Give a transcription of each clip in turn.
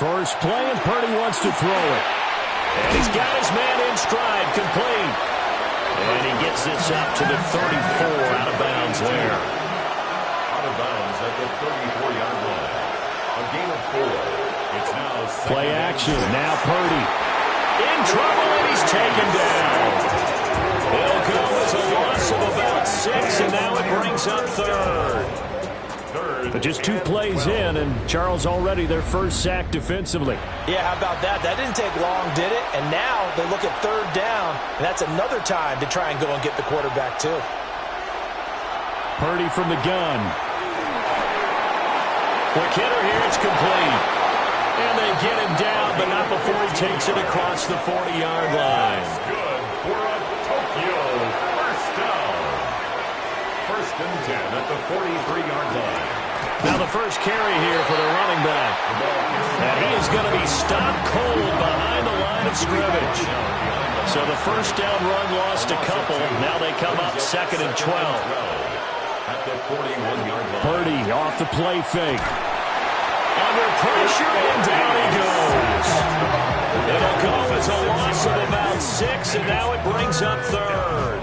First play, and Purdy wants to throw it. And he's got his man in stride, complete. And he gets this up to the 34, out of bounds there. Out of bounds at the 34-yard line. A gain of 4. It's now play action. Now Purdy in trouble, and he's taken down. It'll go as a loss of about 6, and now it brings up third. But just 2 plays in, and Charles already their first sack defensively. Yeah, how about that? That didn't take long, did it? And now they look at third down, and that's another time to try and go and get the quarterback too. Purdy from the gun. Quick hitter here, it's complete. And they get him down, but not before he takes it across the 40-yard line. Good for a Tokyo first down. First and 10 at the 43-yard line. Now the first carry here for the running back. And he is going to be stopped cold behind the line of scrimmage. So the first down run lost a couple. Now they come up 2nd and 12. At the 41-yard line. Purdy off the play fake. Under pressure, and down he goes. It'll go as a loss of about 6, and now it brings up third.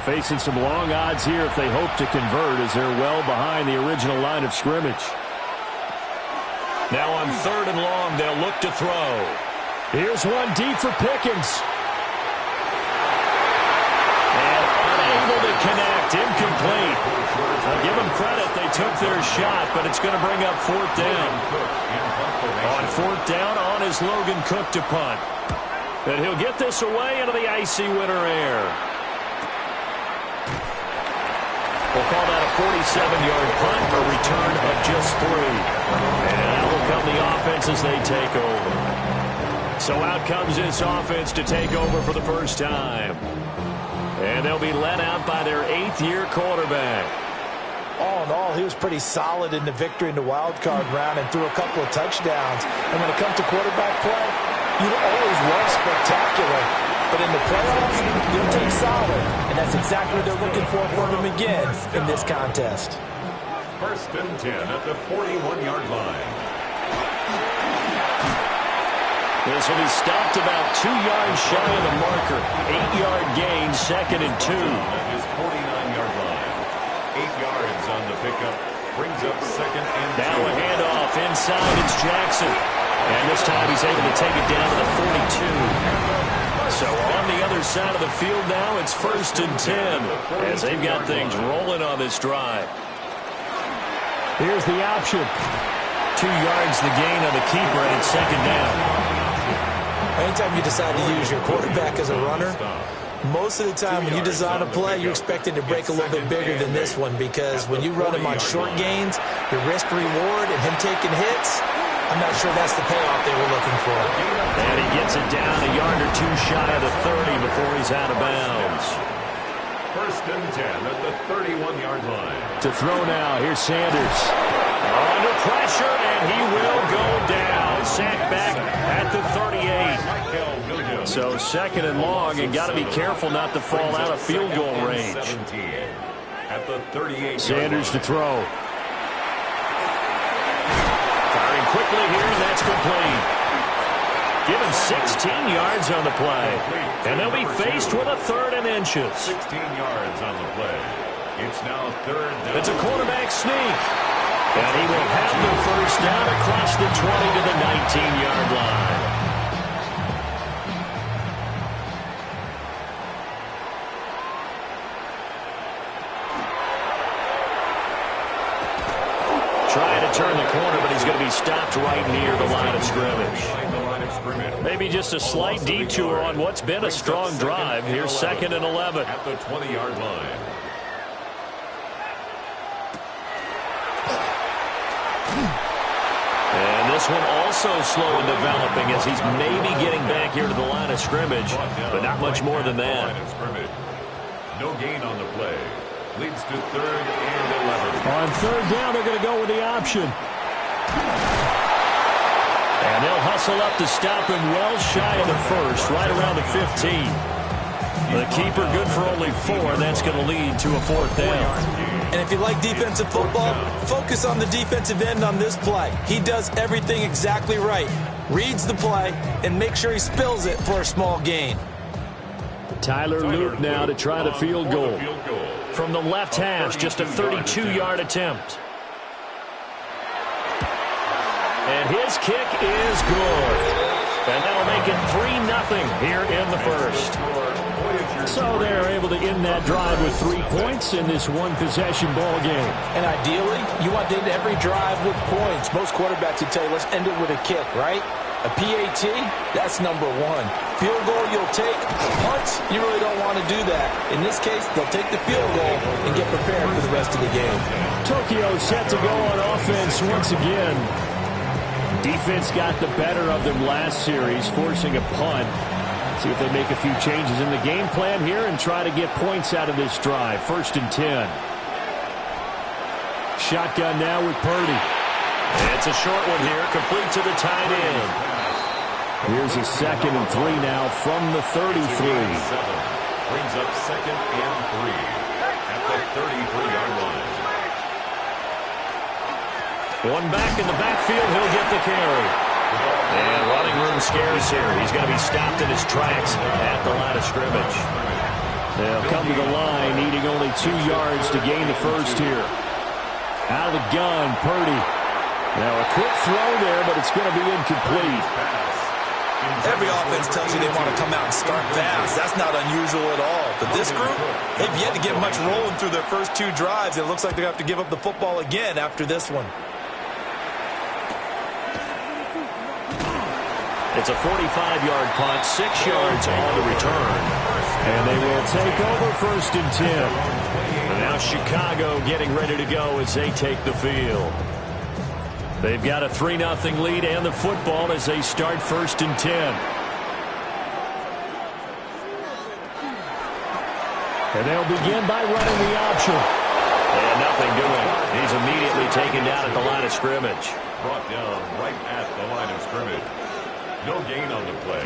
Facing some long odds here if they hope to convert, as they're well behind the original line of scrimmage. Now on 3rd and long, they'll look to throw. Here's one deep for Pickens. And unable to connect, incomplete. I'll give them credit, they took their shot, but it's going to bring up 4th down. On 4th down, on is Logan Cook to punt. And he'll get this away into the icy winter air. We'll call that a 47-yard punt, a return of just 3. And out will come the offense as they take over. So out comes this offense to take over for the first time. And they'll be led out by their 8th-year quarterback. All in all, he was pretty solid in the victory in the wild card round and threw a couple of touchdowns. And when it comes to quarterback play, you always love spectacular. But in the playoffs, you'll take solid. And that's exactly what they're looking for from him again in this contest. First and 10 at the 41-yard line. This will be stopped about 2 yards shy of the marker. 8-yard gain, 2nd and 2. At his 49-yard line. 8 yards on the pickup. Brings up 2nd and 2. Now a handoff inside. It's Jackson. And this time he's able to take it down to the 42. So on the other side of the field now, it's 1st and 10 as they've got things rolling on this drive. Here's the option. 2 yards the gain on the keeper, and it's 2nd down. Anytime you decide to use your quarterback as a runner, most of the time when you design a play, you're expected to break a little bit bigger than this one, because when you run him on short gains, your risk-reward and him taking hits, I'm not sure that's the payoff they were looking for. And he gets it down a yard or 2 shy of the 30 before he's out of bounds. First and 10 at the 31-yard line. To throw now, here's Sanders. Under pressure, and he will go down. Sacked back at the 38. So 2nd and long, and got to be careful not to fall out of field goal range. At the 38. Sanders to throw. Quickly here, and that's complete. Given 16 yards on the play. And they'll be faced with a 3rd and inches. 16 yards on the play. It's now 3rd down. It's a quarterback sneak. And he will have the first down across the 20 to the 19-yard line. Trying to turn the corner, but he's going to be stopped right near the line of scrimmage. Maybe just a slight detour on what's been a strong drive. Here's 2nd and 11. At the 20-yard line. And this one also slow in developing as he's maybe getting back here to the line of scrimmage, but not much more than that. No gain on the play. Leads to 3rd and 11. On 3rd down, they're going to go with the option. And they'll hustle up to stop him well shy of the 1st, right around the 15. The keeper good for only 4, and that's going to lead to a 4th down. And if you like defensive football, focus on the defensive end on this play. He does everything exactly right. Reads the play and makes sure he spills it for a small gain. Tyler Luke now to try the field goal. From the left hash, just a 32-yard attempt. And his kick is good. And that'll make it 3-0 here in the first. So they're able to end that drive with 3 points in this one-possession ball game. And ideally, you want to end every drive with points. Most quarterbacks would tell you, let's end it with a kick, right? A PAT, that's number one. Field goal you'll take. Punts, you really don't want to do that. In this case, they'll take the field goal and get prepared for the rest of the game. Tokyo set to go on offense once again. Defense got the better of them last series, forcing a punt. See if they make a few changes in the game plan here and try to get points out of this drive. 1st and 10. Shotgun now with Purdy. It's a short one here, complete to the tight end. Here's a 2nd and 3 now from the 33. Brings up 2nd and 3 at the 33-yard line. One back in the backfield, he'll get the carry. And running room scarce here. He's going to be stopped in his tracks at the line of scrimmage. They'll come to the line, needing only 2 yards to gain the first here. Out of the gun, Purdy. Now a quick throw there, but it's going to be incomplete. Every offense tells you they want to come out and start fast. That's not unusual at all. But this group, they've yet to get much rolling through their first 2 drives. It looks like they have to give up the football again after this one. It's a 45-yard punt, 6 yards on the return. And they will take over 1st and 10. And now Chicago getting ready to go as they take the field. They've got a 3-0 lead and the football as they start 1st and 10. And they'll begin by running the option. And nothing doing. He's immediately taken down at the line of scrimmage. Brought down right at the line of scrimmage. No gain on the play.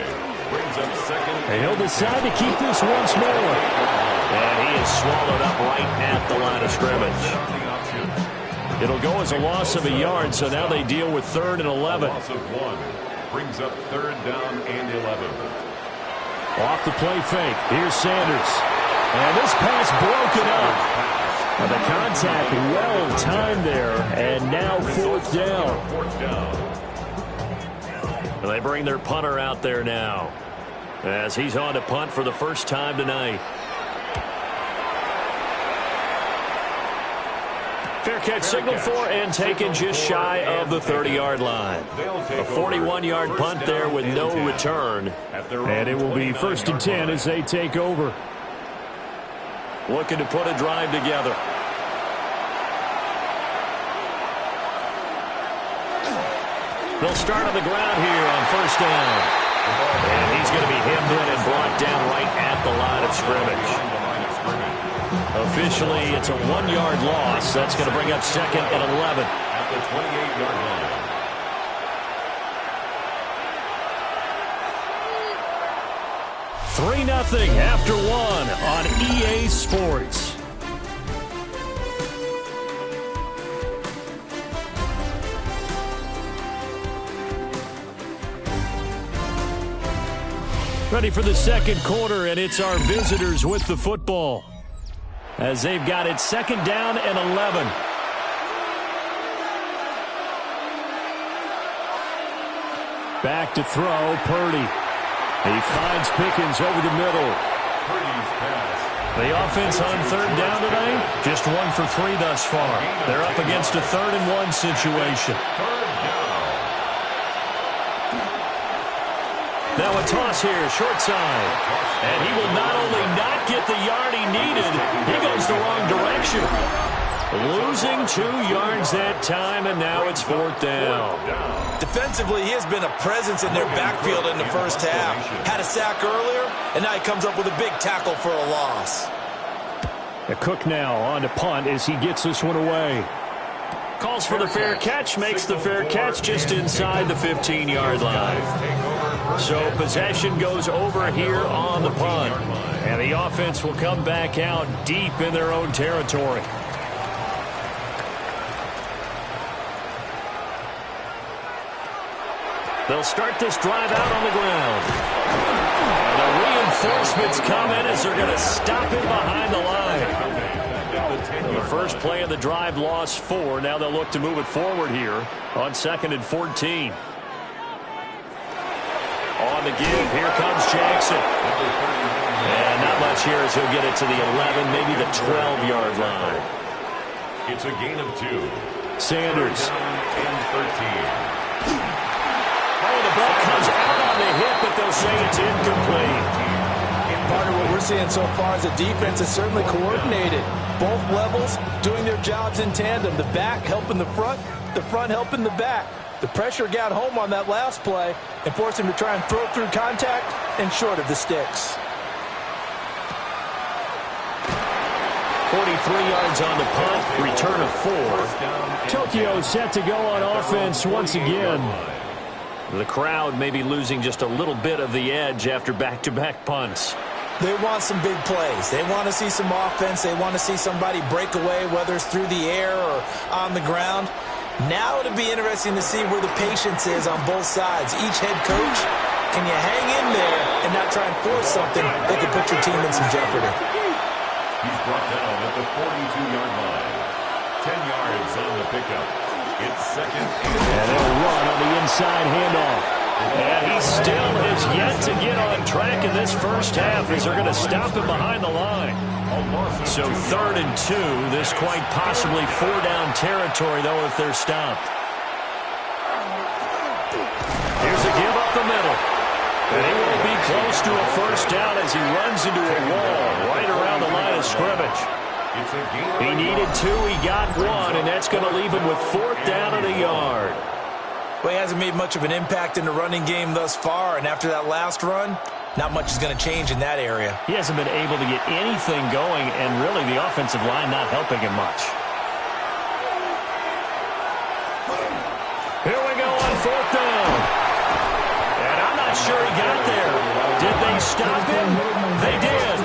Brings up 2nd. And he'll decide to keep this once more. And he is swallowed up right at the line of scrimmage. It'll go as a loss of a yard, so now they deal with 3rd and 11. Loss of 1. Brings up 3rd down and 11. Off the play fake. Here's Sanders. And this pass broken up. And the contact well timed there. And now 4th down. 4th down. And they bring their punter out there now as he's on to punt for the first time tonight. Fair catch signaled for and taken just shy of the 30-yard line. A 41-yard punt there with no return. And it will be 1st and 10 as they take over. Looking to put a drive together. They'll start on the ground here on 1st down. And he's going to be hemmed in and brought down right at the line of scrimmage. Officially, it's a 1-yard loss. That's going to bring up 2nd and 11. At the 28-yard line. 3-0 after 1 on EA Sports. Ready for the 2nd quarter, and it's our visitors with the football as they've got it 2nd down and 11. Back to throw, Purdy. He finds Pickens over the middle. The offense on 3rd down tonight, just 1 for 3 thus far. They're up against a 3rd and 1 situation. Now a toss here, short side. And he will not only not get the yard he needed, he goes the wrong direction. Losing 2 yards that time, and now it's 4th down. Defensively, he has been a presence in their backfield in the first half. Had a sack earlier, and now he comes up with a big tackle for a loss. A Cook now on to punt as he gets this one away. Calls for the fair catch, makes the fair catch just inside the 15-yard line. So possession goes over here on the punt. And the offense will come back out deep in their own territory. They'll start this drive out on the ground. And the reinforcements come in as they're going to stop him behind the line. The first play of the drive lost 4. Now they'll look to move it forward here on 2nd and 14. On the give, here comes Jackson. And not much here as he'll get it to the 11, maybe the 12-yard line. It's a gain of 2. Sanders. And 13. Oh, the ball comes out on the hit, but they'll say it's incomplete. Part of what we're seeing so far is the defense is certainly coordinated. Both levels doing their jobs in tandem. The back helping the front helping the back. The pressure got home on that last play and forced him to try and throw through contact and short of the sticks. 43 yards on the punt, return of 4. Tokyo set to go on offense once again. The crowd may be losing just a little bit of the edge after back-to-back punts. They want some big plays. They want to see some offense. They want to see somebody break away, whether it's through the air or on the ground. Now it'll be interesting to see where the patience is on both sides. Each head coach, can you hang in there and not try and force something that could put your team in some jeopardy? He's brought down at the 42-yard line. 10 yards on the pickup. It's 2nd and they'll run on the inside handoff. And he still has yet to get on track in this first half as they're going to stop him behind the line. So 3rd and 2, this quite possibly 4-down territory, though, if they're stopped. Here's a give up the middle. And he won't be close to a first down as he runs into a wall right around the line of scrimmage. He needed 2, he got 1, and that's going to leave him with 4th down and a yard. Well, he hasn't made much of an impact in the running game thus far, and after that last run, not much is going to change in that area. He hasn't been able to get anything going, and really the offensive line not helping him much. Here we go on 4th down. And I'm not sure he got there. Did they stop him? They did.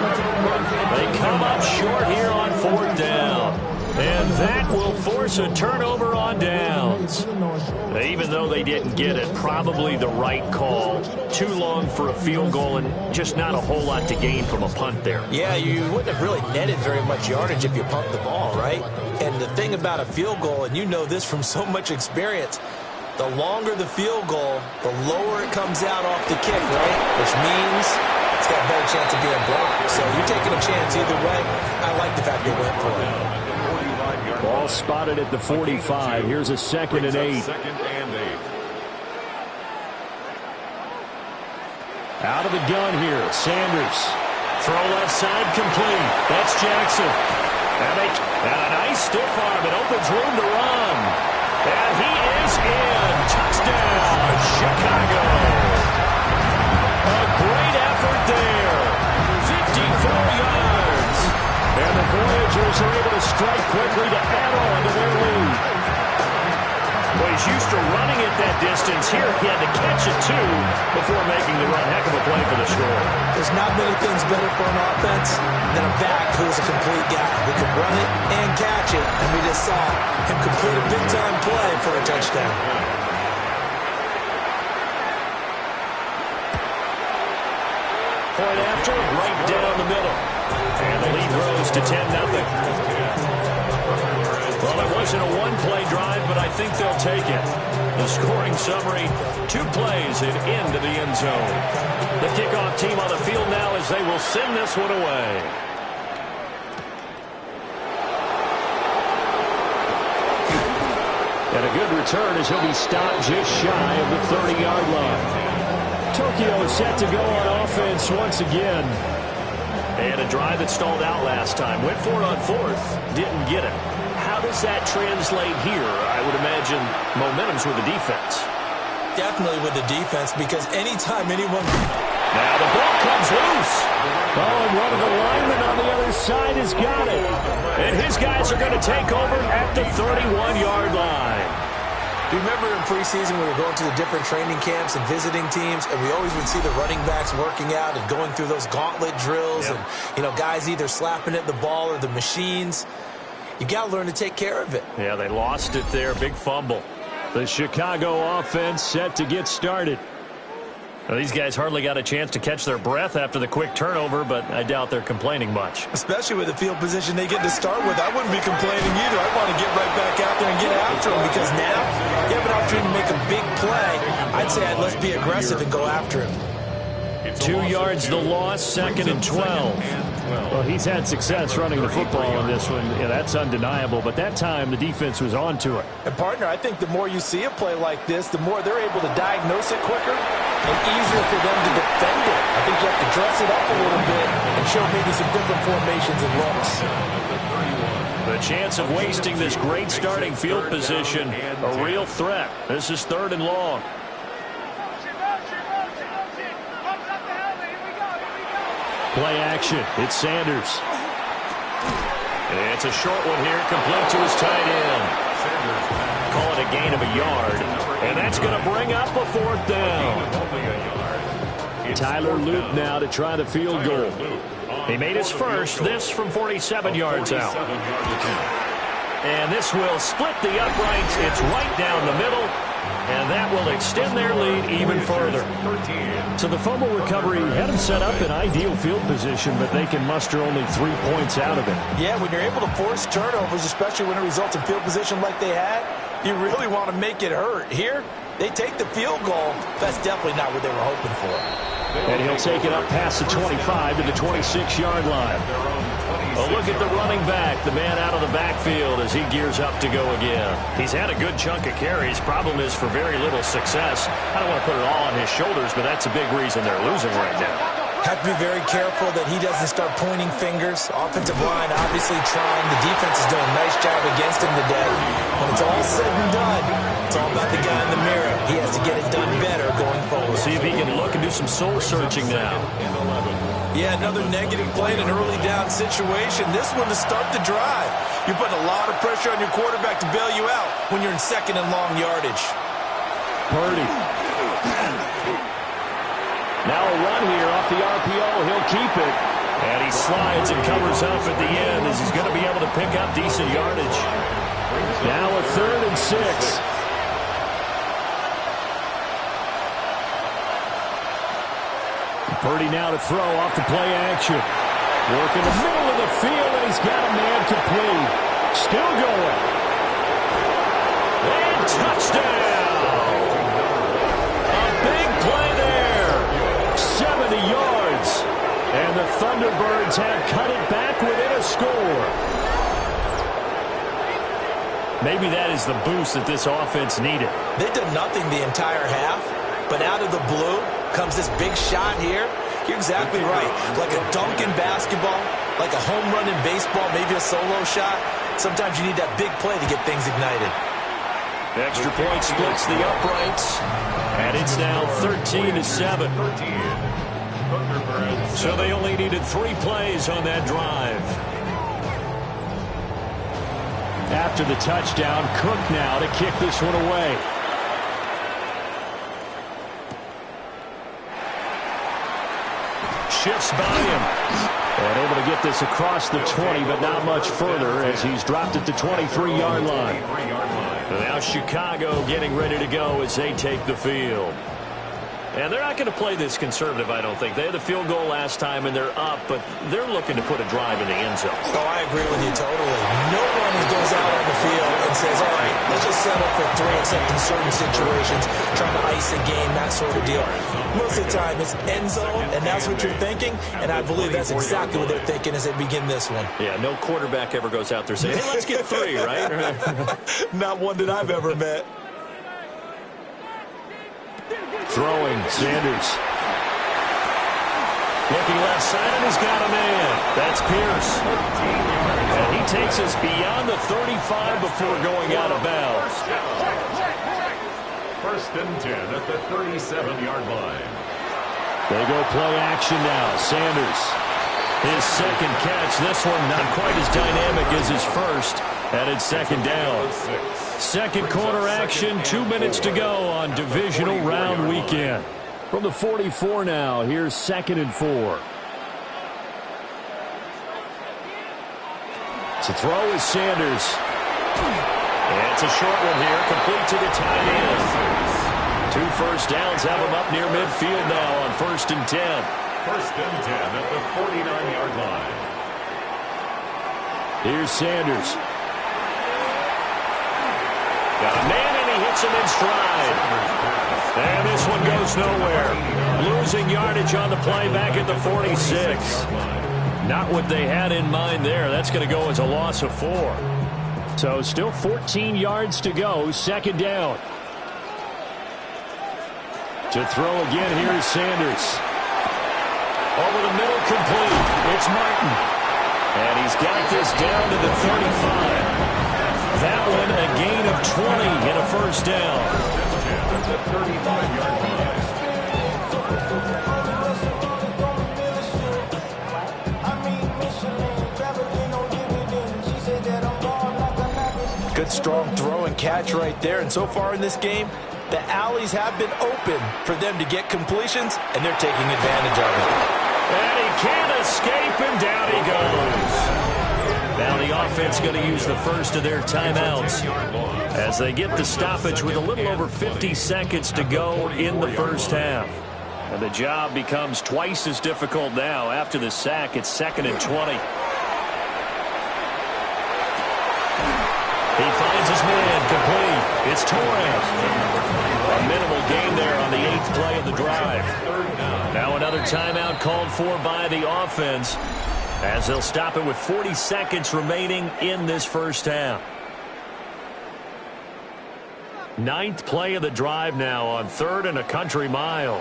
They come up short here on 4th down. And that will force a turnover on downs. Even though they didn't get it, probably the right call. Too long for a field goal and just not a whole lot to gain from a punt there. Yeah, you wouldn't have really netted very much yardage if you pumped the ball, right? And the thing about a field goal, and you know this from so much experience, the longer the field goal, the lower it comes out off the kick, right? Which means it's got a better chance of being blocked. So you're taking a chance either way. I like the fact they went for it. Ball spotted at the 45. Here's a 2nd and 8. Out of the gun here, Sanders. Throw left side complete. That's Jackson. And a nice stiff arm. It opens room to run. And he is in. Touchdown, Chicago. A great effort there. 54 yards. And the Voyagers are able to strike quickly to add on to their lead. Well, he's used to running at that distance. Here he had to catch it, too, before making the run. Heck of a play for the score. There's not many things better for an offense than a back who's a complete guy who can run it and catch it. And we just saw him complete a big-time play for a touchdown. Point after, right down the middle. And the lead grows to 10-0. Well, it wasn't a one-play drive, but I think they'll take it. The scoring summary, 2 plays and into the end zone. The kickoff team on the field now as they will send this one away. And a good return as he'll be stopped just shy of the 30-yard line. Tokyo is set to go on offense once again. And a drive that stalled out last time. Went for it on 4th. Didn't get it. How does that translate here? I would imagine momentum's with the defense. Definitely with the defense, because anytime anyone... Now the ball comes loose. Oh, and one of the linemen on the other side has got it. And his guys are going to take over at the 31-yard line. Do you remember in preseason we were going to the different training camps and visiting teams, and we always would see the running backs working out and going through those gauntlet drills, and, you know, guys either slapping at the ball or the machines. You got to learn to take care of it. Yeah, they lost it there. Big fumble. The Chicago offense set to get started. Well, these guys hardly got a chance to catch their breath after the quick turnover, but I doubt they're complaining much. Especially with the field position they get to start with. I wouldn't be complaining either. I want to get right back out there and get after him because now you have an opportunity to make a big play. I'd say let's be aggressive and go after him. 2 yards the loss, 2nd and 12. Well, he's had success running the football in this one. Yeah, that's undeniable. But that time, the defense was on to it. And, partner, I think the more you see a play like this, the more they're able to diagnose it quicker and easier for them to defend it. I think you have to dress it up a little bit and show maybe some different formations and looks. The chance of wasting this great starting field position, a real threat. This is 3rd and long. Play action. It's Sanders. It's a short one here, complete to his tight end. Call it a gain of a yard. And that's going to bring up a 4th down. Tyler Loop now to try the field goal. He made his first, this from 47 yards out. And this will split the uprights. It's right down the middle. And that will extend their lead even further. So the fumble recovery had them set up in ideal field position, but they can muster only 3 points out of it. Yeah, when you're able to force turnovers, especially when it results in field position like they had, you really want to make it hurt. Here, they take the field goal. That's definitely not what they were hoping for. And he'll take it up past the 25 to the 26-yard line. Oh, look at the running back, the man out of the backfield as he gears up to go again. He's had a good chunk of carries. Problem is for very little success. I don't want to put it all on his shoulders, but that's a big reason they're losing right now. Have to be very careful that he doesn't start pointing fingers. Offensive line obviously trying. The defense is doing a nice job against him today. When it's all said and done, it's all about the guy in the mirror. He has to get it done better going forward. See if he can look and do some soul searching now. Yeah, another negative play in an early down situation. This one to start the drive. You're putting a lot of pressure on your quarterback to bail you out when you're in 2nd and long yardage. Purdy. Now a run here off the RPO. He'll keep it. And he slides and covers up at the end as he's going to be able to pick up decent yardage. Now a 3rd and 6. Purdy now to throw off the play action. Work in the middle of the field, and he's got a man complete. Still going. And touchdown! A big play there. 70 yards. And the Thunderbirds have cut it back within a score. Maybe that is the boost that this offense needed. They did nothing the entire half, but out of the blue comes this big shot here. You're exactly right. Like a dunk in basketball, like a home run in baseball, maybe a solo shot. Sometimes you need that big play to get things ignited. Extra point splits the uprights, and it's now 13-7. So they only needed 3 plays on that drive. After the touchdown, Cook now to kick this one away. Shifts by him. And able to get this across the 20, but not much further as he's dropped it to 23-yard line. Now Chicago getting ready to go as they take the field. And they're not going to play this conservative, I don't think. They had the field goal last time, and they're up, but they're looking to put a drive in the end zone. Oh, I agree with you totally. No one goes out on the field and says, all right, let's just settle for 3, except in certain situations, trying to ice a game, that sort of deal. Most of the time, it's end zone, and that's what you're thinking, and I believe that's exactly what they're thinking as they begin this one. Yeah, no quarterback ever goes out there saying, hey, let's get 3, right? Not one that I've ever met. Throwing, Sanders. Looking left side, and he's got a man. That's Pierce. And he takes us beyond the 35 before going out of bounds. 1st and 10 at the 37-yard line. They go play action now. Sanders. His 2nd catch. This one not quite as dynamic as his first. And it's 2nd down. 2nd quarter action, 2 minutes to go on divisional round weekend. From the 44 now, here's 2nd and 4. To throw is Sanders. And it's a short one here, complete to the tight end. 2 first downs have him up near midfield now on 1st and 10. 1st and 10 at the 49-yard line. Here's Sanders. Got a man, and he hits him in stride. And this one goes nowhere. Losing yardage on the play back at the 46. Not what they had in mind there. That's going to go as a loss of 4. So still 14 yards to go. 2nd down. To throw again, here's Sanders. Over the middle, complete. It's Martin. And he's got this down to the 35. That one a gain of 20 and a 1st down. The 35-yard line. Good, strong throw and catch right there. And so far in this game, the alleys have been open for them to get completions, and they're taking advantage of it. And he can't escape, and down he goes. Now the offense going to use the first of their timeouts as they get the stoppage with a little over 50 seconds to go in the first half. And the job becomes twice as difficult now after the sack. It's 2nd and 20. He finds his man, complete. It's Torres. A minimal gain there on the 8th play of the drive. Now another timeout called for by the offense as they'll stop it with 40 seconds remaining in this first half. 9th play of the drive now on 3rd and a country mile.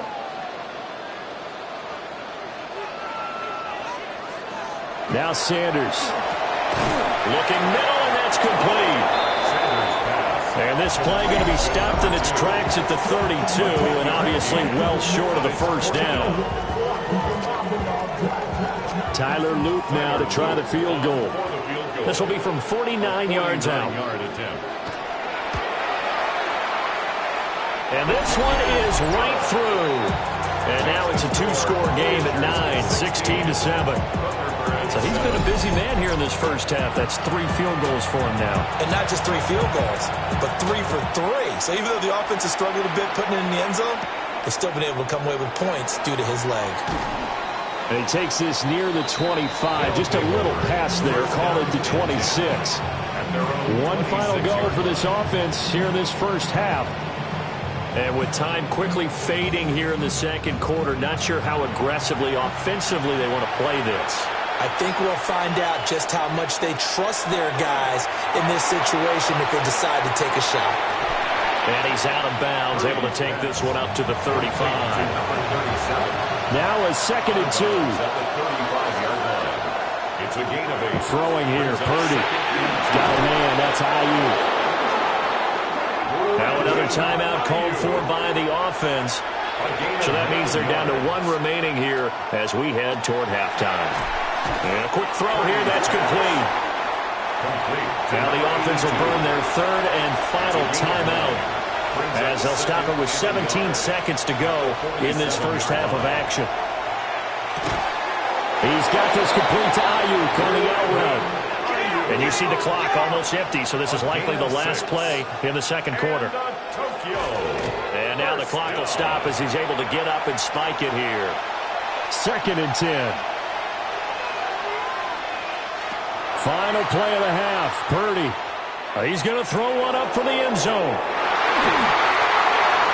Now Sanders. Looking middle, and that's complete. And this play going to be stopped in its tracks at the 32, and obviously well short of the 1st down. Tyler Luke now to try the field goal. This will be from 49 yards out. And this one is right through. And now it's a 2-score game at 9, 16-7. So he's been a busy man here in this first half. That's 3 field goals for him now. And not just 3 field goals, but 3 for 3. So even though the offense has struggled a bit putting it in the end zone, they've still been able to come away with points due to his leg. And he takes this near the 25. Just a little pass there. Call it to 26. One final go for this offense here in this first half. And with time quickly fading here in the second quarter, not sure how aggressively, offensively they want to play this. I think we'll find out just how much they trust their guys in this situation if they decide to take a shot. And he's out of bounds, able to take this one up to the 35. Now a 2nd and 2. It's a gain of 8. Throwing here, Purdy. Got a man, that's Ayuk. Now another timeout called for by the offense. So that means they're down to 1 remaining here as we head toward halftime. And a quick throw here, that's complete. Now the offense will burn their 3rd and final timeout as they'll stop it with 17 seconds to go in this first half of action. He's got this complete to Ayuk on the out route. And you see the clock almost empty, so this is likely the last play in the second quarter. And now the clock will stop as he's able to get up and spike it here. 2nd and 10. Final play of the half. Purdy. He's going to throw one up for the end zone.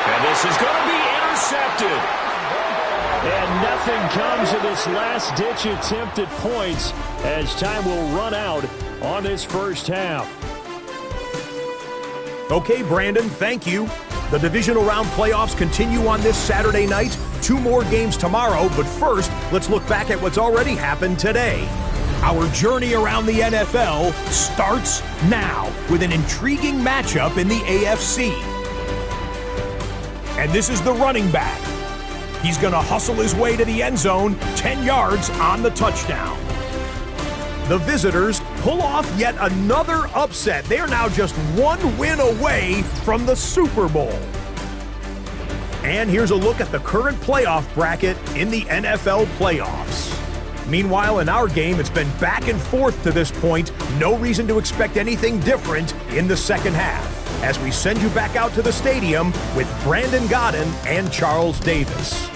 And this is going to be intercepted. And nothing comes of this last-ditch attempt at points as time will run out on this first half. Okay, Brandon, thank you. The divisional round playoffs continue on this Saturday night. 2 more games tomorrow, but first, let's look back at what's already happened today. Our journey around the NFL starts now with an intriguing matchup in the AFC. And this is the running back. He's going to hustle his way to the end zone, 10 yards on the touchdown. The visitors pull off yet another upset. They are now just 1 win away from the Super Bowl. And here's a look at the current playoff bracket in the NFL playoffs. Meanwhile, in our game, it's been back and forth to this point. No reason to expect anything different in the second half, as we send you back out to the stadium with Brandon Gaudin and Charles Davis.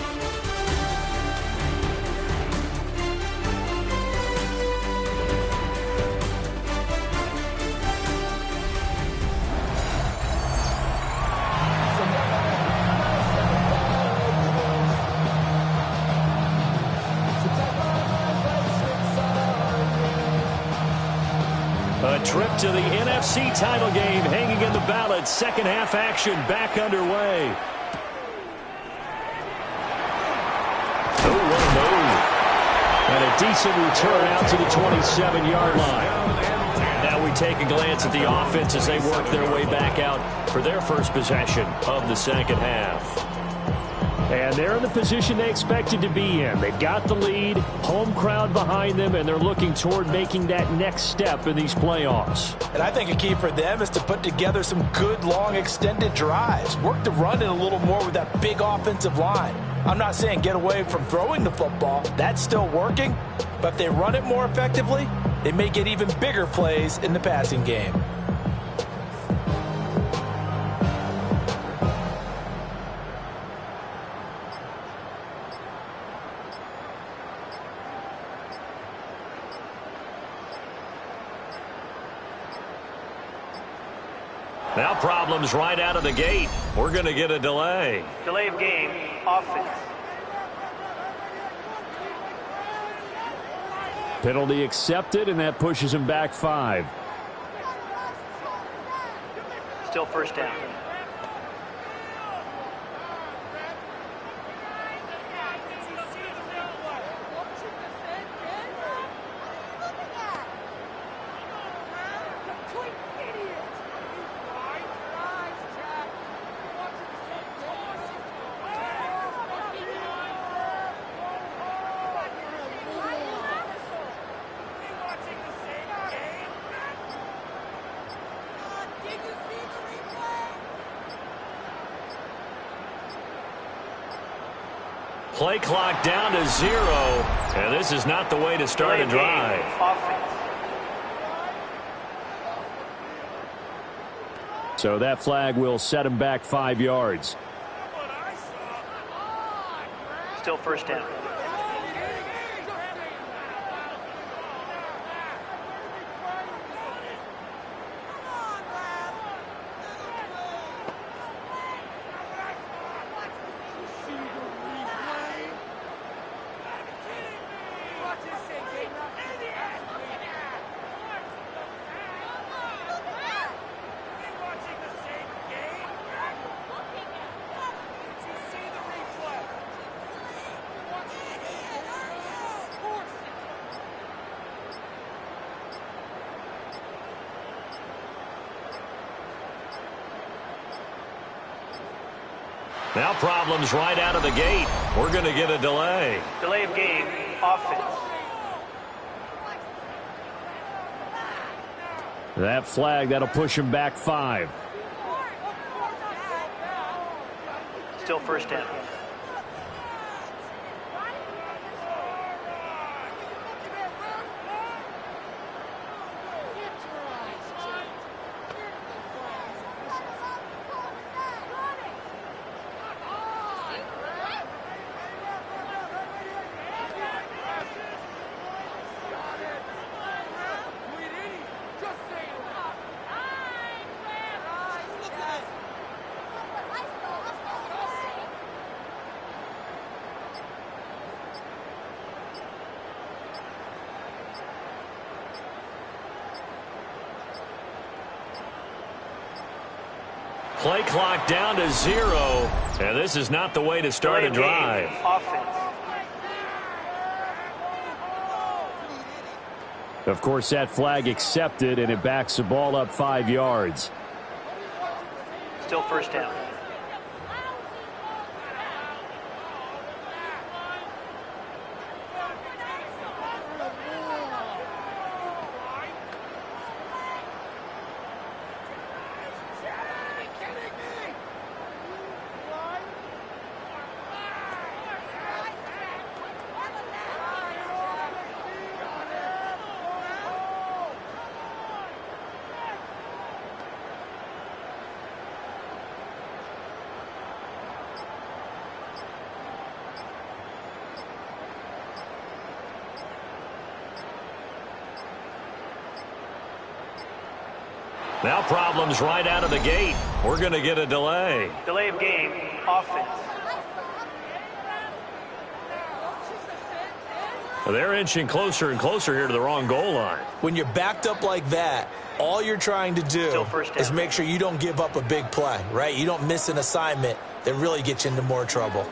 A trip to the NFC title game hanging in the balance. Second half action back underway. Oh, what a move. And a decent return out to the 27-yard line. Now we take a glance at the offense as they work their way back out for their first possession of the second half. And they're in the position they expected to be in. They've got the lead, home crowd behind them, and they're looking toward making that next step in these playoffs. And I think a key for them is to put together some good, long, extended drives. Work the run in a little more with that big offensive line. I'm not saying get away from throwing the football. That's still working. But if they run it more effectively, they may get even bigger plays in the passing game. Now problems right out of the gate. We're going to get a delay. Delay of game, offense. Penalty accepted, and that pushes him back 5. Still first down. Play clock down to 0. And this is not the way to start a drive. So that flag will set him back 5 yards. Still first down. Now problems right out of the gate. We're going to get a delay. Delay of game, offense. That flag, that'll push him back 5. Still first down. Play clock down to 0. And this is not the way to start a drive. Offense. Of course, that flag accepted, and it backs the ball up 5 yards. Still first down. Now problems right out of the gate. We're going to get a delay. Delay of game, offense. They're inching closer and closer here to the wrong goal line. When you're backed up like that, all you're trying to do is make sure you don't give up a big play, right? You don't miss an assignment that really gets you into more trouble.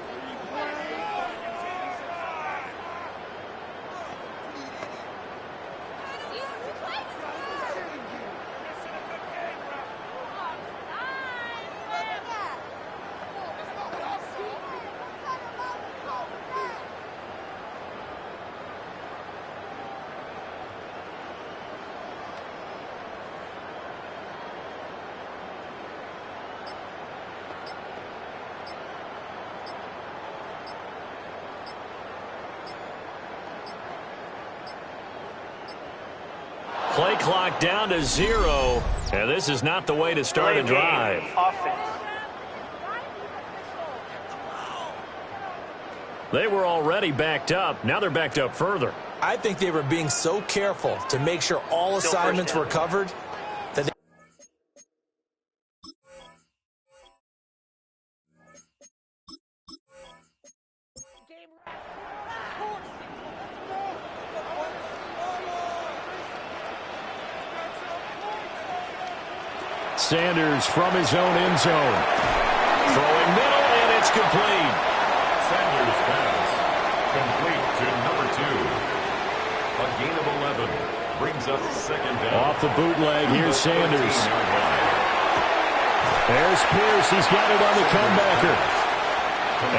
Play clock down to 0. And this is not the way to start a drive. Offense. They were already backed up. Now they're backed up further. I think they were being so careful to make sure all assignments were covered that Sanders from his own end zone. Throwing middle, and it's complete. Sanders pass complete to number 2. A gain of 11 brings up second down. Off the bootleg, here's Sanders. There's Pierce. He's got it on the comebacker.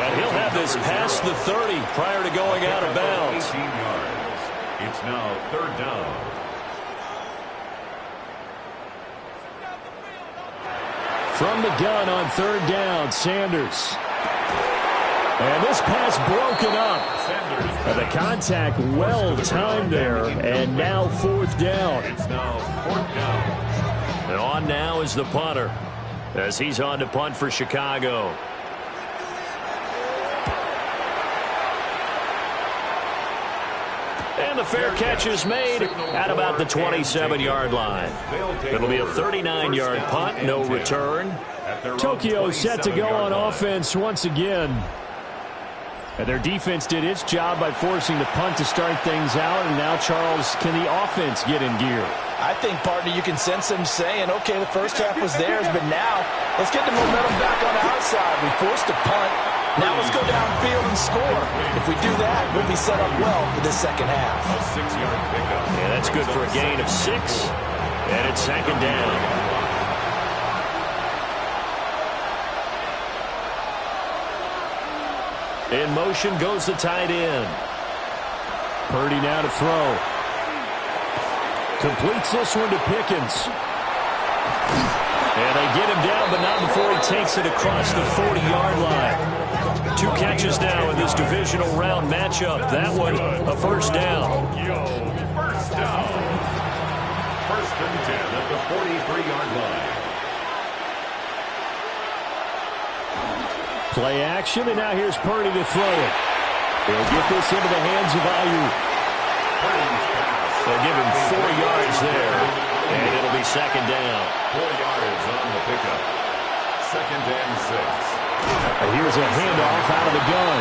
And he'll have this past the 30 prior to going out of bounds. 18 yards. It's now third down. From the gun on third down, Sanders. And this pass broken up. And the contact well timed there. And now fourth down. It's now fourth down. And on now is the punter as he's on to punt for Chicago. And the fair catch is made at about the 27-yard line. It'll be a 39-yard punt, no return. Tokyo set to go on offense once again. And their defense did its job by forcing the punt to start things out. And now, Charles, can the offense get in gear? I think, partner, you can sense them saying, okay, the first half was theirs, but now let's get the momentum back on the outside. We forced a punt. Now let's go downfield and score. If we do that, we'll be set up well for this second half. A 6-yard pickup. Yeah, that's good for a gain of 6. And it's second down. In motion goes the tight end. Purdy now to throw. Completes this one to Pickens. And they get him down, but not before he takes it across the 40-yard line. 2 catches now in this divisional round matchup. That one, a first down. First down. First and 10 at the 43-yard line. Play action, and now here's Purdy to throw it. He'll get this into the hands of Ayuk. They'll give him 4 yards there, and it'll be second down. 4 yards on the pickup. Second and 6. And here's a handoff out of the gun.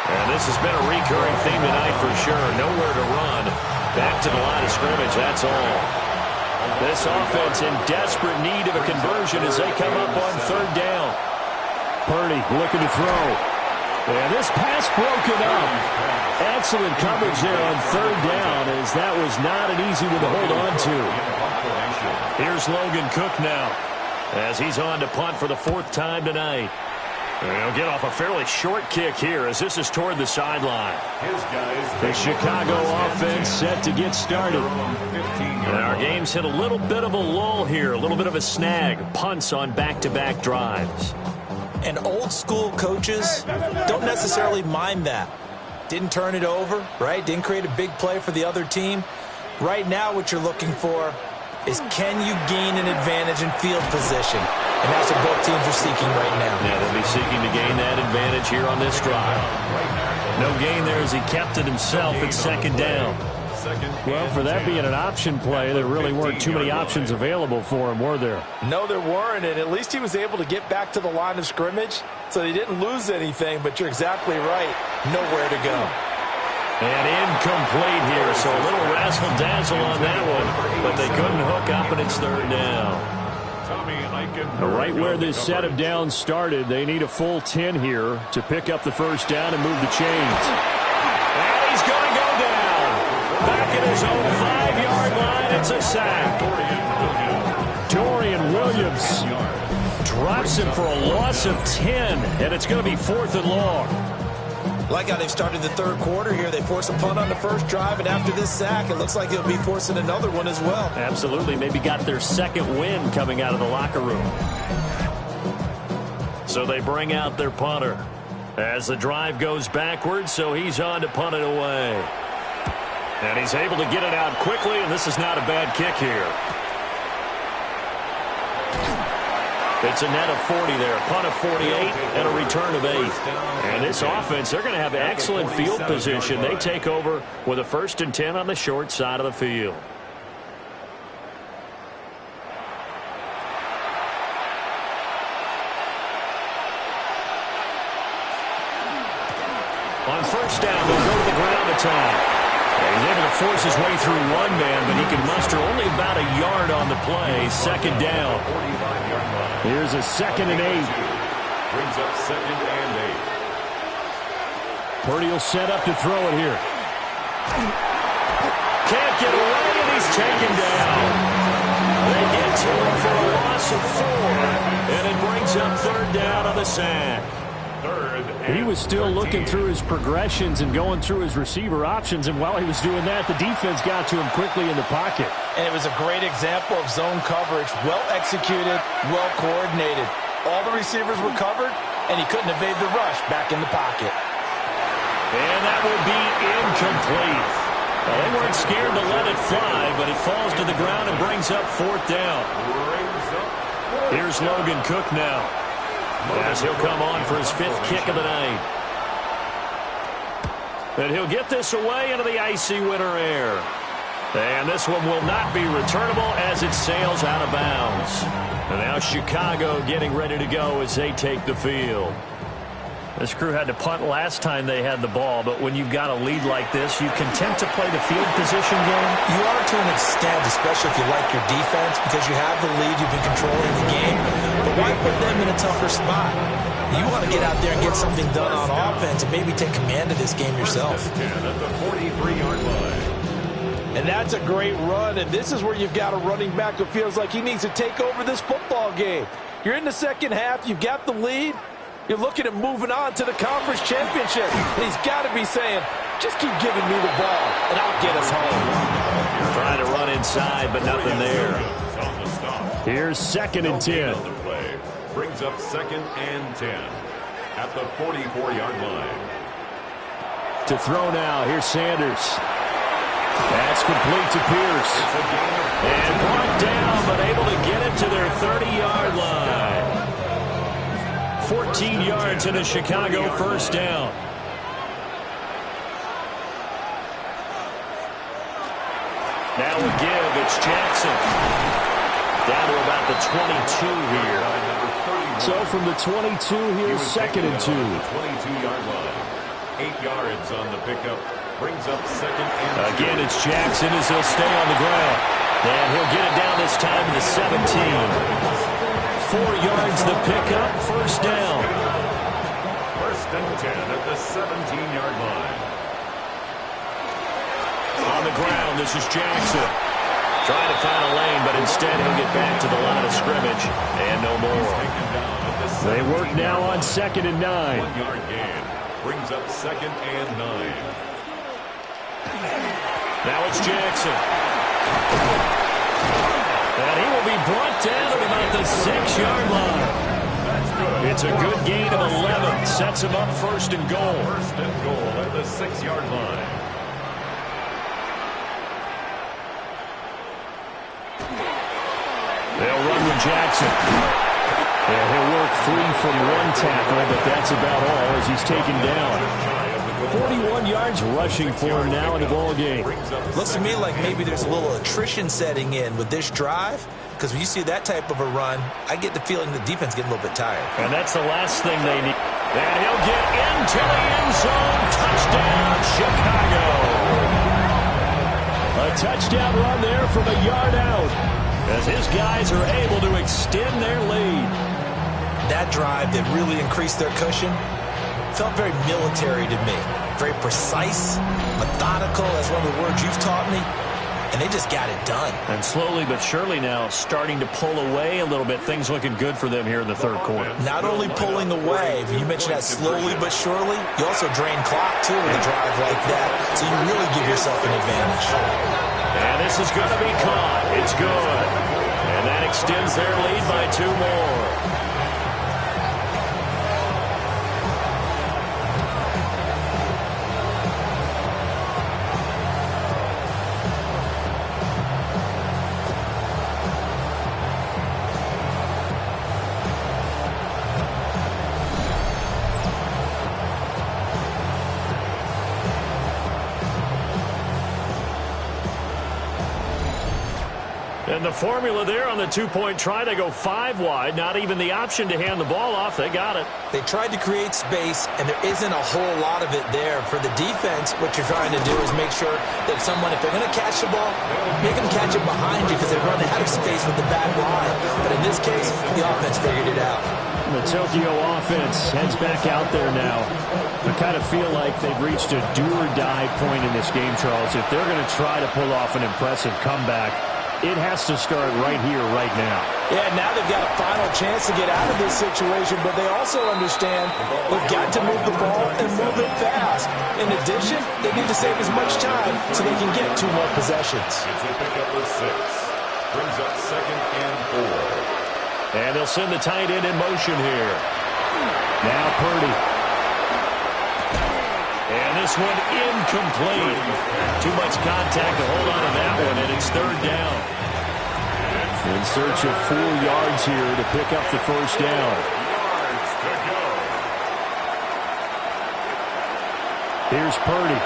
And this has been a recurring theme tonight for sure. Nowhere to run. Back to the line of scrimmage, that's all. This offense in desperate need of a conversion as they come up on third down. Purdy looking to throw. And this pass broken up. Excellent coverage there on third down, as that was not an easy one to hold on to. Here's Logan Cook now as he's on to punt for the 4th time tonight. And he'll get off a fairly short kick here as this is toward the sideline. The Chicago offense set to get started. And our game's hit a little bit of a lull here, a little bit of a snag. Punts on back-to-back drives. And old school coaches don't necessarily mind that. Didn't turn it over, right? Didn't create a big play for the other team. Right now what you're looking for is, can you gain an advantage in field position? And that's what both teams are seeking right now. Yeah, they'll be seeking to gain that advantage here on this drive. No gain there as he kept it himself at second down. second. Well, for that being an option play, there really weren't too many options available for him, were there? No, there weren't, and at least he was able to get back to the line of scrimmage, so he didn't lose anything, but you're exactly right. Nowhere to go. And incomplete here, so a little razzle-dazzle on that one, but they couldn't hook up, and it's third down. Right where this set of downs started, they need a full 10 here to pick up the first down and move the chains. And he's going to go down. Back at his own 5-yard line, it's a sack. Dorian Williams drops him for a loss of 10, and it's going to be 4th and long. Like how they've started the third quarter here. They force a punt on the first drive, and after this sack, it looks like they'll be forcing another one as well. Absolutely. Maybe got their second win coming out of the locker room. So they bring out their punter as the drive goes backwards, so he's on to punt it away. And he's able to get it out quickly, and this is not a bad kick here. It's a net of 40 there, punt of 48, and a return of 8. And this offense, they're going to have excellent field position. They take over with a 1st and 10 on the short side of the field. On first down, they'll go to the ground attack. He's able to force his way through one man, but he can muster only about a yard on the play. Second down. Here's a 2nd and 8. Brings up 2nd and 8. Purdy will set up to throw it here. Can't get away, and he's taken down. They get to him for a loss of 4, and it brings up 3rd down on the sack. He was still looking through his progressions and going through his receiver options, and while he was doing that, the defense got to him quickly in the pocket. And it was a great example of zone coverage. Well executed, well coordinated. All the receivers were covered, and he couldn't evade the rush back in the pocket. And that will be incomplete. Well, they weren't scared to let it fly, but it falls to the ground and brings up 4th down. Here's Logan Cook now, as he'll come on for his 5th kick of the night. And he'll get this away into the icy winter air. And this one will not be returnable as it sails out of bounds. And now Chicago getting ready to go as they take the field. This crew had to punt last time they had the ball, but when you've got a lead like this, you content to play the field position game? You are to an extent, especially if you like your defense, because you have the lead, you've been controlling the game. But why put them in a tougher spot? You want to get out there and get something done on offense and maybe take command of this game yourself. At the 43-yard line. And that's a great run, and this is where you've got a running back who feels like he needs to take over this football game. You're in the second half, you've got the lead. You're looking at moving on to the conference championship. And he's got to be saying, just keep giving me the ball, and I'll get us home. Trying to run inside, but nothing there. Here's 2nd and 10. Brings up 2nd and 10 at the 44-yard line. To throw now, here's Sanders. That's complete to Pierce. And brought down, but able to get it to their 30-yard line. 14 yards in a Chicago 1st down. Now we give, it's Jackson. Down to about the 22 here. So from the 22, here's 2nd and 2. 22-yard line. 8 yards on the pickup. Brings up 2nd and 2. Again, it's Jackson as he'll stay on the ground. And he'll get it down this time to the 17. 4 yards the pickup, 1st down. 1st and 10 at the 17-yard line. On the ground, this is Jackson. Trying to find a lane, but instead he'll get back to the line of scrimmage. And no more. They work now on 2nd and 9. 1-yard gain. Brings up 2nd and 9. Now it's Jackson. And he will be brought down at about the 6-yard line. It's a good gain of 11. Sets him up 1st and goal. 1st and goal at the 6-yard line. They'll run with Jackson. Yeah, he'll work free from one tackle, but that's about all as he's taken down. 41 yards rushing for him now in the ball game. Looks to me like maybe there's a little attrition setting in with this drive, because when you see that type of a run, I get the feeling the defense getting a little bit tired. And that's the last thing they need. And he'll get into the end zone. Touchdown, Chicago. A touchdown run there from a yard out, as his guys are able to extend their lead. That drive that really increased their cushion felt very military to me. Very precise, methodical, that's one of the words you've taught me. And they just got it done. And slowly but surely now starting to pull away a little bit. Things looking good for them here in the third quarter. Not only pulling away, but you mentioned that slowly but surely, you also drain clock too with a drive like that. So you really give yourself an advantage. And this is going to be caught. It's good. And that extends their lead by 2 more. And the formula there on the 2-point try, they go 5 wide. Not even the option to hand the ball off. They got it. They tried to create space, and there isn't a whole lot of it there. For the defense, what you're trying to do is make sure that someone, if they're going to catch the ball, make them catch it behind you because they run out of space with the back line. But in this case, the offense figured it out. The Tokyo offense heads back out there now. I kind of feel like they've reached a do-or-die point in this game, Charles. If they're going to try to pull off an impressive comeback, it has to start right here, right now. Yeah, now they've got a final chance to get out of this situation, but they also understand they've got to move the ball and move it fast. In addition, they need to save as much time so they can get 2 more possessions. It's a pickup of 6. Brings up 2nd and 4. And they'll send the tight end in motion here. Now Purdy. And this one incomplete. Too much contact to hold on to that one, and it's 3rd down. In search of 4 yards here to pick up the first down. Here's Purdy.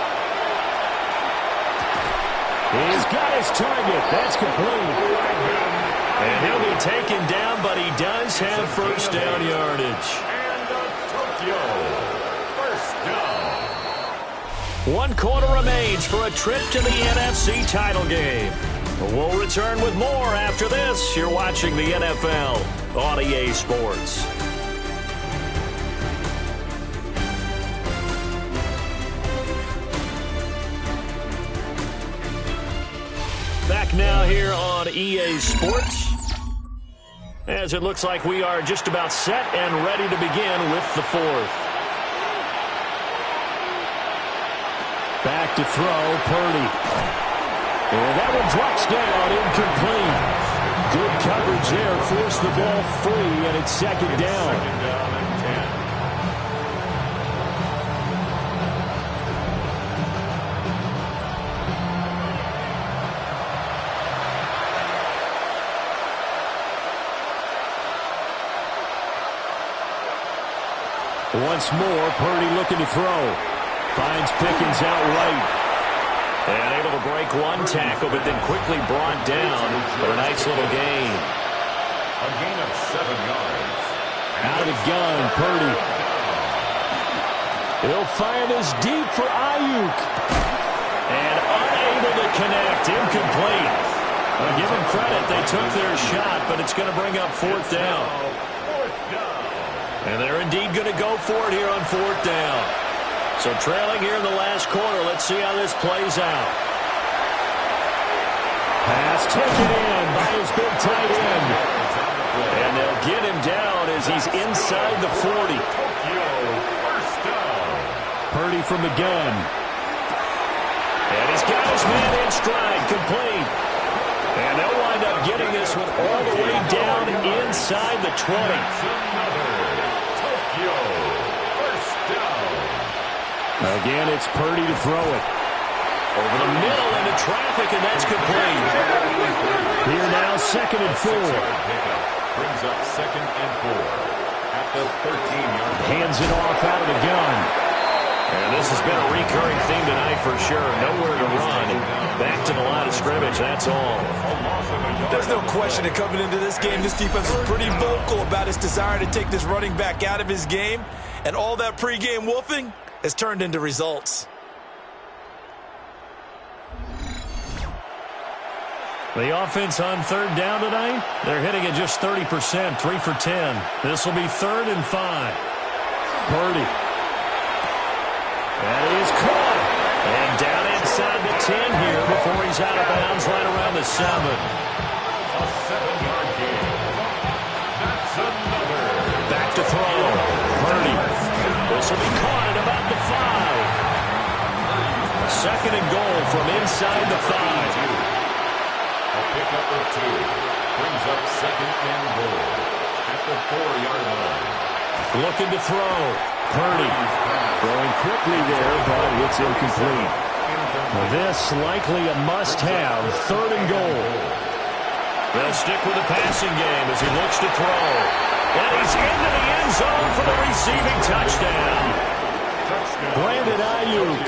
He's got his target. That's complete. And he'll be taken down, but he does have first down yardage. And Tokyo. First down. 1 quarter remains for a trip to the NFC title game. We'll return with more after this. You're watching the NFL on EA Sports. Back now here on EA Sports, as it looks like we are just about set and ready to begin with the 4th. Back to throw, Purdy. And that one drops down, incomplete. Good coverage there, forced the ball free, and it's 2nd down. 2nd down and 10. Once more, Purdy looking to throw. Finds Pickens out right. And able to break 1 tackle, but then quickly brought down for a nice little gain. A gain of 7 yards. Out of the gun, Purdy. He'll fire this deep for Ayuk. And unable to connect, incomplete. I'll give them credit, they took their shot, but it's going to bring up 4th down. And they're indeed going to go for it here on 4th down. So trailing here in the last quarter, let's see how this plays out. Pass taken in by his big tight end. And they'll get him down as he's inside the 40. Purdy from the gun. And he's got his man in stride, complete. And they'll wind up getting this one all the way down inside the 20. Again, it's Purdy to throw it. Over the middle into traffic, and that's complete. Here now, 2nd and 4. Brings up 2nd and 4 at the 13-yard line. Hands it off out of the gun. And this has been a recurring theme tonight for sure. Nowhere to run. Back to the line of scrimmage, that's all. There's no question that coming into this game, this defense is pretty vocal about its desire to take this running back out of his game. And all that pregame wolfing has turned into results. The offense on third down tonight, they're hitting at just 30%, 3 for 10. This will be 3rd and 5. Purdy. That is caught. And down inside the 10 here before he's out of bounds right around the 7. A 7-yard gain. That's another. Back to throw. Purdy. This will be caught at about the 5. 2nd and goal from inside the 5. A pickup of 2. Brings up 2nd and goal at the 4-yard line. Looking to throw. Purdy throwing quickly there, but it's incomplete. This likely a must-have, 3rd and goal. They'll stick with the passing game as he looks to throw. And he's into the end zone for the receiving touchdown. Brandon Ayuk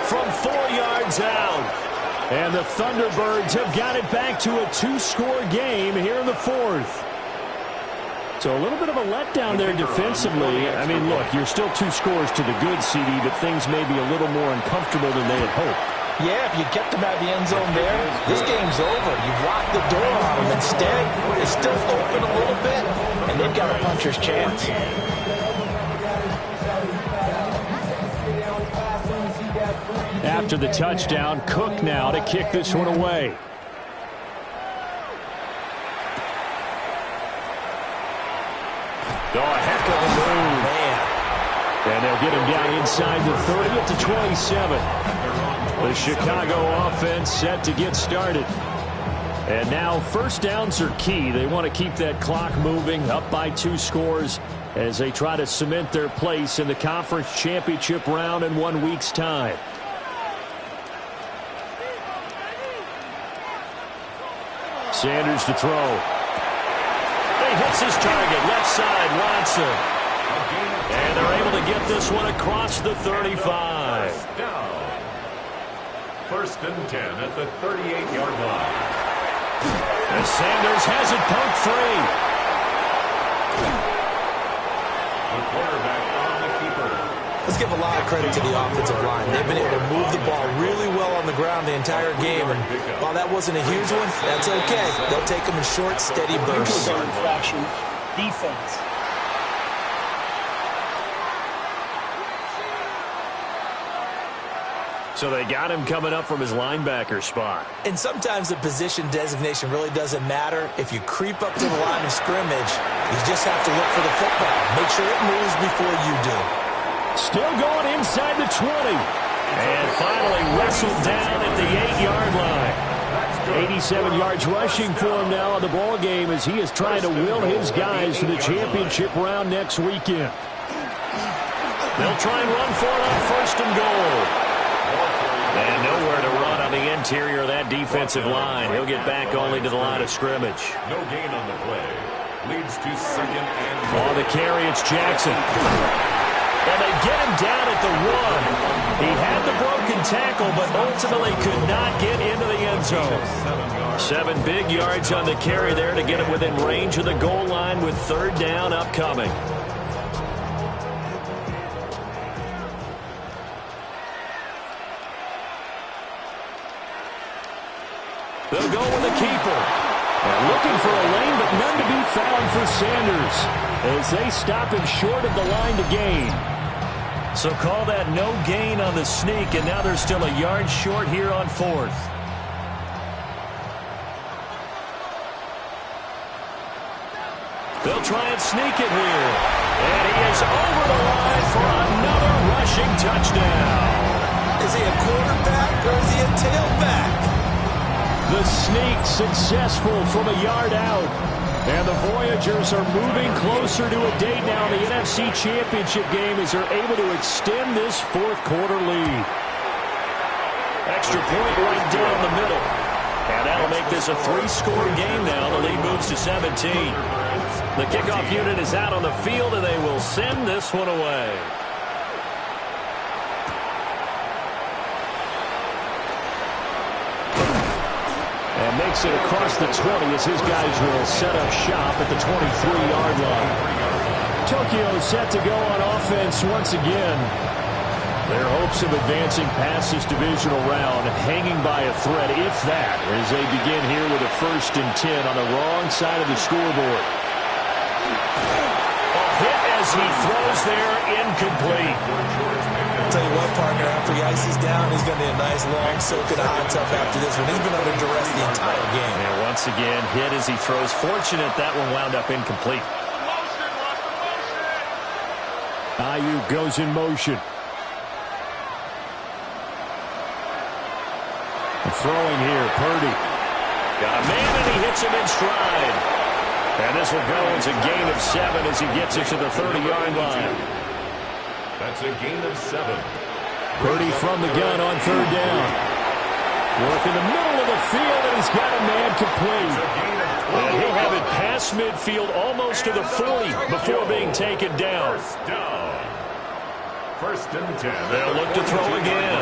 from 4 yards out. And the Thunderbirds have got it back to a 2-score game here in the 4th. So a little bit of a letdown there defensively. I mean, look, you're still 2 scores to the good, CD, but things may be a little more uncomfortable than they had hoped. Yeah, if you kept them out of the end zone there, this game's over. You've locked the door on them. Instead, it's still open a little bit, and they've got a puncher's chance. After the touchdown, Cook now to kick this one away. Oh, a heck of a move. Man. And they'll get him down inside the 30 at the 27. The Chicago offense set to get started. And now 1st downs are key. They want to keep that clock moving, up by 2 scores as they try to cement their place in the conference championship round in 1 week's time. Sanders to throw. He hits his target, left side, Watson. And they're able to get this one across the 35. Down. 1st and 10 at the 38-yard line. And Sanders has it poked free. The quarterback on the keeper. Let's give a lot of credit to the offensive line. They've been able to move the ball really well on the ground the entire game. And while that wasn't a huge one, that's okay. They'll take them in short, steady bursts. Infraction defense. So they got him coming up from his linebacker spot. And sometimes the position designation really doesn't matter. If you creep up to the line of scrimmage, you just have to look for the football. Make sure it moves before you do. Still going inside the 20. And finally whistled down at the 8-yard line. 87 yards rushing for him now on the ball game as he is trying to will his guys to the championship round next weekend. They'll try and run for it on 1st and goal. And nowhere to run on the interior of that defensive line. He'll get back only to the line of scrimmage. No gain on the play. Leads to 2nd and goal. On the carry, it's Jackson. And they get him down at the 1. He had the broken tackle, but ultimately could not get into the end zone. 7 big yards on the carry there to get him within range of the goal line with 3rd down upcoming. They'll go with the keeper. Looking for a lane, but none to be found for Sanders as they stop him short of the line to gain. So call that no gain on the sneak, and now they're still a yard short here on 4th. They'll try and sneak it here. And he is over the line for another rushing touchdown. Is he a quarterback or is he a tailback? The sneak successful from a yard out. And the Voyagers are moving closer to a date now in the NFC Championship game as they're able to extend this 4th quarter lead. Extra point right down the middle. And that'll make this a 3-score game now. The lead moves to 17. The kickoff unit is out on the field, and they will send this one away. makes it across the 20 as his guys will set up shop at the 23-yard line. Tokyo set to go on offense once again. Their hopes of advancing past this divisional round hanging by a thread, if that, as they begin here with a 1st and 10 on the wrong side of the scoreboard. Hit as he throws there, incomplete. I'll tell you what, partner, after he ices down, he's going to need a nice long soak in a hot tub after this one. He's been under duress the entire game. And once again, hit as he throws. Fortunate that one wound up incomplete. Ayuk goes in motion. Throwing here, Purdy. Got a man and he hits him in stride. And this will go as a gain of 7 as he gets it to the 30-yard line. That's a gain of 7. Purdy from the gun on 3rd down. Work in the middle of the field, and he's got a man complete. And he'll have it past midfield almost to the 40 before being taken down. First and 10. They'll look to throw again.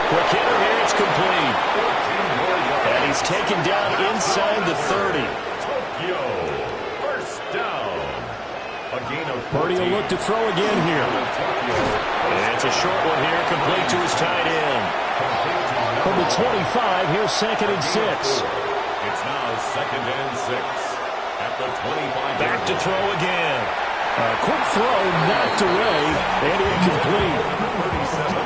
Quick hitter here, it's complete. And he's taken down inside the 30. Tokyo, first down. A gain of 14. Purdy will look to throw again here. And it's a short one here, complete to his tight end. From the 25, here's 2nd and 6. It's now 2nd and 6 at the 25. Back to throw again. A quick throw, knocked away, and incomplete.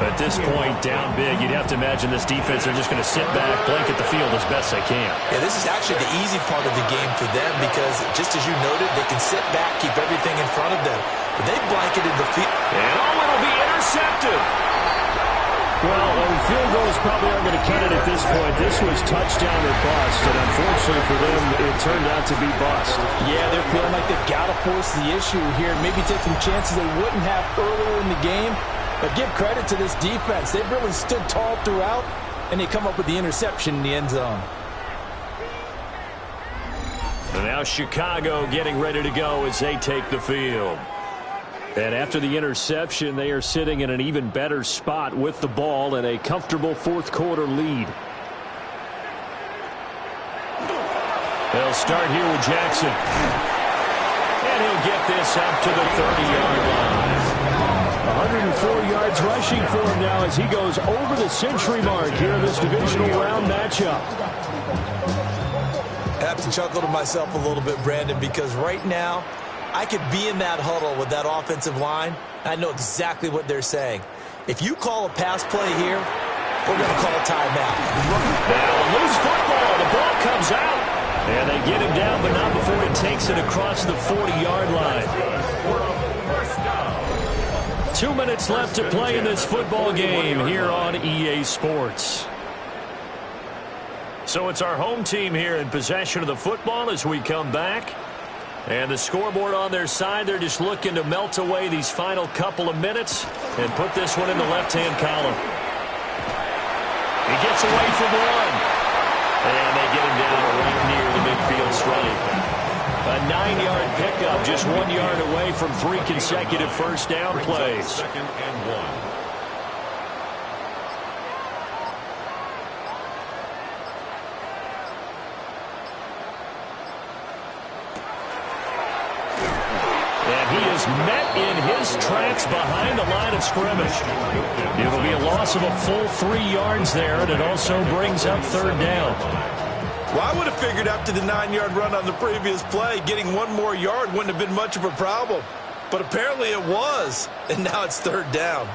At this point, down big, you'd have to imagine this defense are just going to sit back, blanket the field as best they can. Yeah, this is actually the easy part of the game for them because, just as you noted, they can sit back, keep everything in front of them. But they blanketed the field. And it'll be intercepted. Well, field goals probably aren't going to cut it at this point. This was touchdown or bust, and unfortunately for them, it turned out to be bust. Yeah, they're feeling like they've got to force the issue here, maybe take some chances they wouldn't have earlier in the game. But give credit to this defense. They've really stood tall throughout, and they come up with the interception in the end zone. And now Chicago getting ready to go as they take the field. And after the interception, they are sitting in an even better spot with the ball and a comfortable 4th quarter lead. They'll start here with Jackson. And he'll get this up to the 30-yard line. 104 yards rushing for him now as he goes over the century mark here in this divisional round matchup. I have to chuckle to myself a little bit, Brandon, because right now, I could be in that huddle with that offensive line. I know exactly what they're saying. If you call a pass play here, we're going to call a timeout. Now, loose football. The ball comes out. And they get him down, but not before he takes it across the 40-yard line. 2 minutes left to play in this football game here on EA Sports. So it's our home team here in possession of the football as we come back. And the scoreboard on their side, they're just looking to melt away these final couple of minutes and put this one in the left-hand column. He gets away from one. And they get him down right near the midfield stripe. A 9-yard pickup, just 1 yard away from 3 consecutive first down plays. 2nd and 1. He is met in his tracks behind the line of scrimmage. It'll be a loss of a full 3 yards there, and it also brings up 3rd down. Well, I would have figured after the 9-yard run on the previous play, getting 1 more yard wouldn't have been much of a problem. But apparently it was, and now it's 3rd down.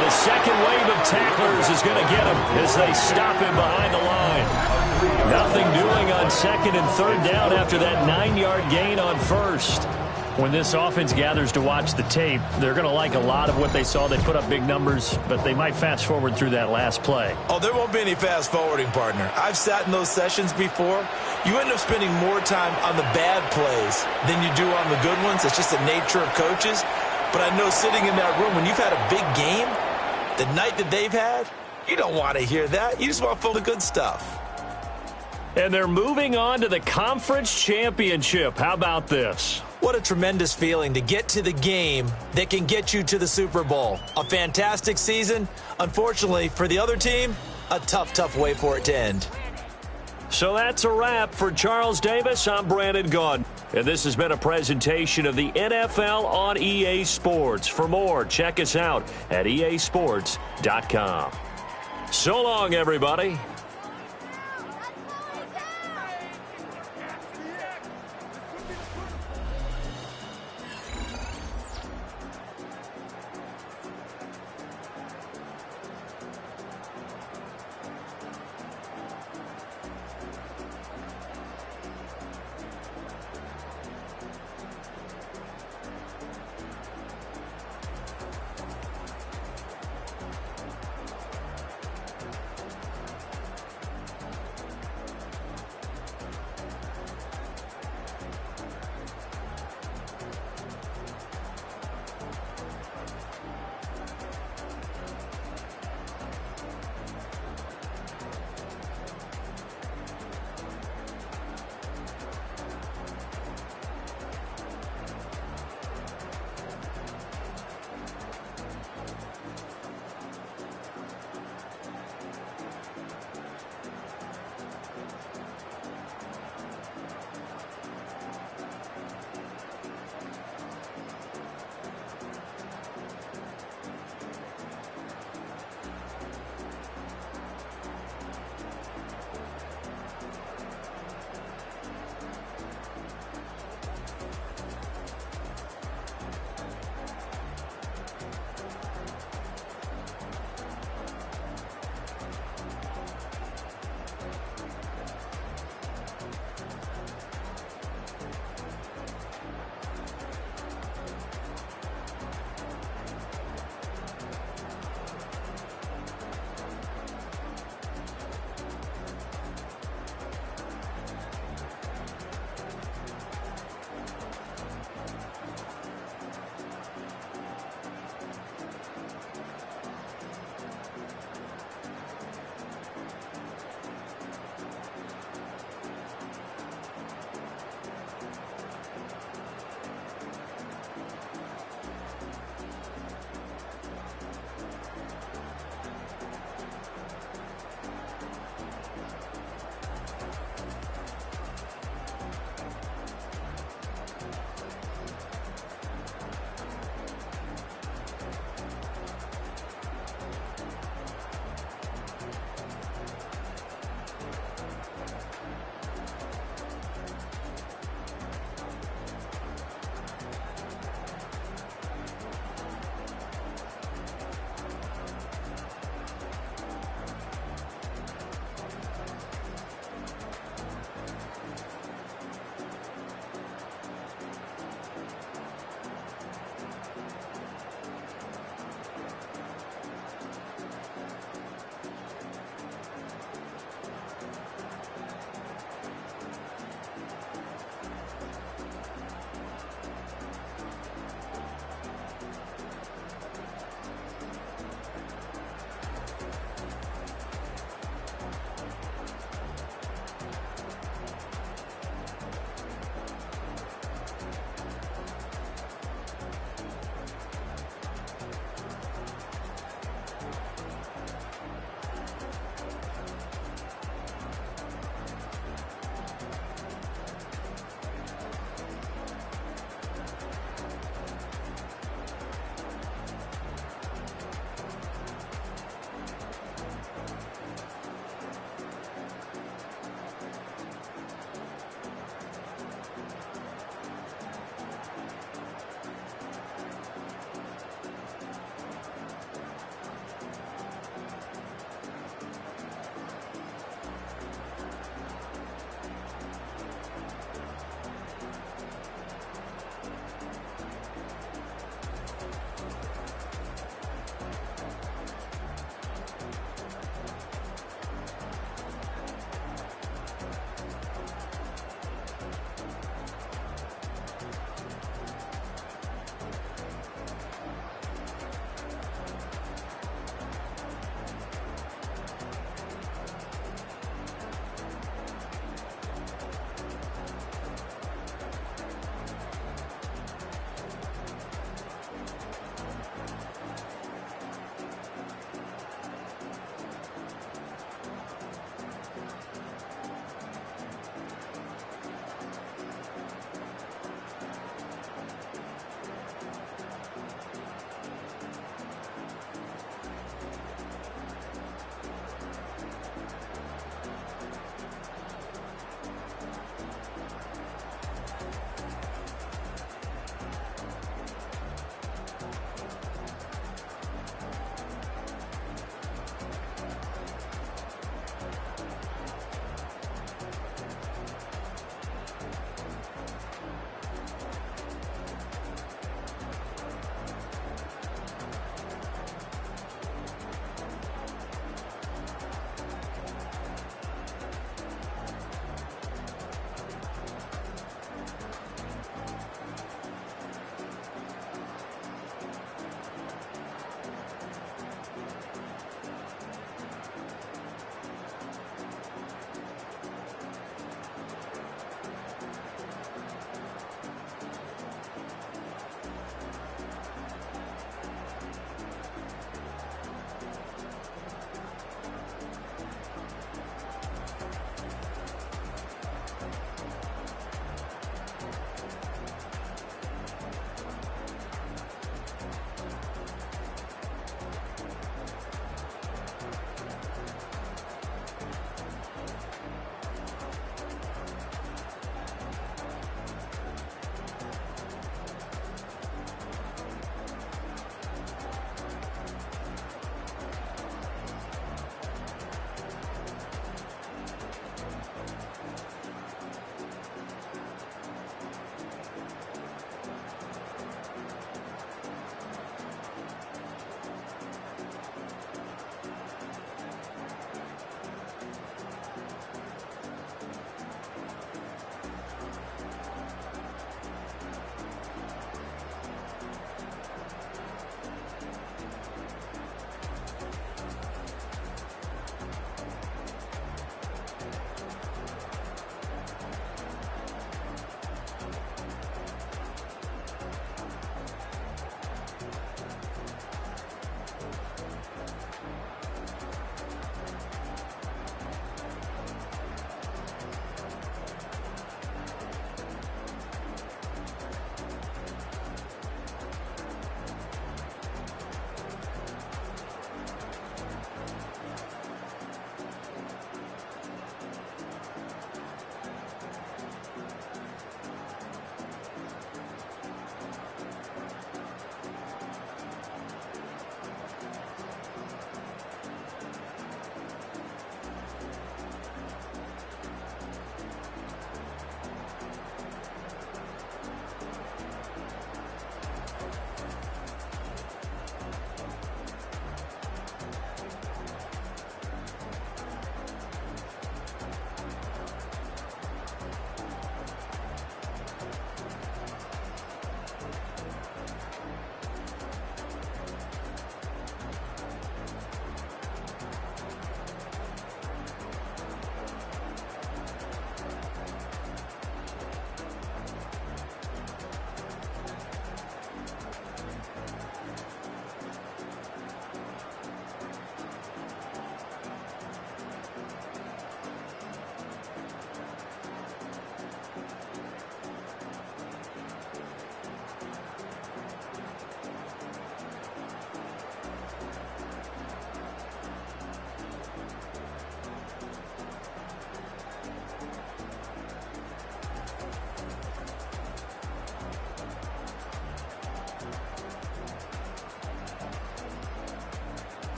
The second wave of tacklers is going to get him as they stop him behind the line. Nothing doing on 2nd and 3rd down after that 9-yard gain on 1st. When this offense gathers to watch the tape, they're going to like a lot of what they saw. They put up big numbers, but they might fast forward through that last play. Oh, there won't be any fast forwarding, partner. I've sat in those sessions before. You end up spending more time on the bad plays than you do on the good ones. It's just the nature of coaches. But I know sitting in that room, when you've had a big game, the night that they've had, you don't want to hear that. You just want to feel the good stuff. And they're moving on to the conference championship. How about this? What a tremendous feeling to get to the game that can get you to the Super Bowl. A fantastic season. Unfortunately, for the other team, a tough way for it to end. So that's a wrap for Charles Davis. I'm Brandon Gaudin. And this has been a presentation of the NFL on EA Sports. For more, check us out at easports.com. So long, everybody.